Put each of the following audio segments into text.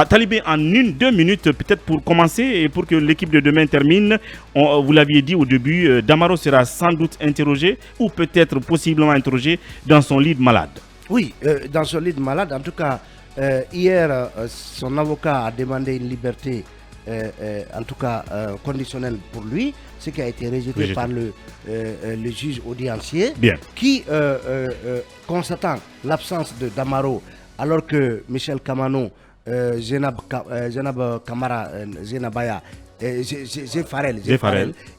Talibé, en 1-2 minutes, peut-être pour commencer et pour que l'équipe de demain termine, vous l'aviez dit au début, Damaro sera sans doute interrogé ou peut-être possiblement interrogé dans son lit de malade. Oui, dans son lit de malade. En tout cas, hier, son avocat a demandé une liberté, en tout cas conditionnelle pour lui, ce qui a été rejeté par le juge audiencier, qui, constatant l'absence de Damaro, alors que Michel Kamano, Zenab Kamara, Zenabaya, Zéfarel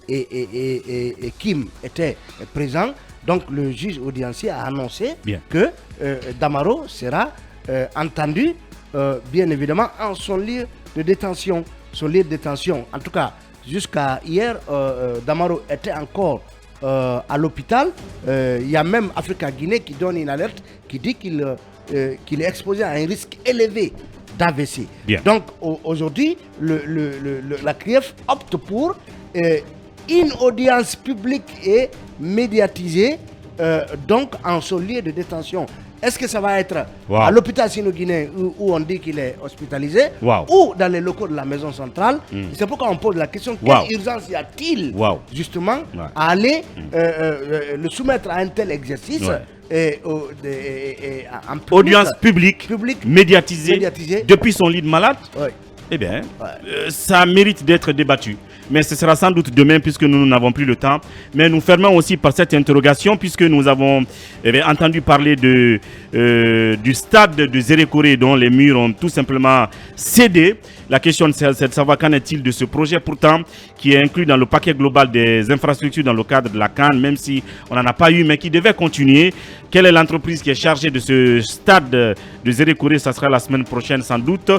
et Kim étaient présents. Donc le juge audiencier a annoncé que Damaro sera entendu, bien évidemment, en son lieu de détention. Son lieu de détention, en tout cas, jusqu'à hier, Damaro était encore à l'hôpital. Il y a même Africa Guinée qui donne une alerte qui dit qu'il est exposé à un risque élevé d'AVC. Donc aujourd'hui, la CRIEF opte pour une audience publique et médiatisée, donc en son lieu de détention. Est-ce que ça va être à l'hôpital sino-guinéen où on dit qu'il est hospitalisé ou dans les locaux de la maison centrale? C'est pourquoi on pose la question, quelle urgence y a-t-il justement à aller le soumettre à un tel exercice en public, audience publique médiatisée depuis son lit de malade? Eh bien, ça mérite d'être débattu. Mais ce sera sans doute demain puisque nous n'avons plus le temps. Mais nous fermons aussi par cette interrogation puisque nous avons entendu parler du stade de Zérékoré dont les murs ont tout simplement cédé. La question c'est de savoir qu'en est-il de ce projet pourtant qui est inclus dans le paquet global des infrastructures dans le cadre de la CAN, même si on n'en a pas eu mais qui devait continuer. Quelle est l'entreprise qui est chargée de ce stade de Zérékoré? Ça sera la semaine prochaine sans doute.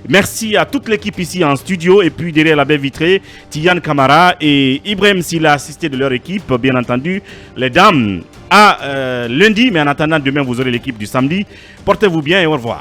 Merci à toute l'équipe ici en studio et puis derrière la baie vitrée, Tidiane Kamara et Ibrahim Silla assistés de leur équipe, bien entendu. Les dames à lundi, mais en attendant demain vous aurez l'équipe du samedi. Portez-vous bien et au revoir.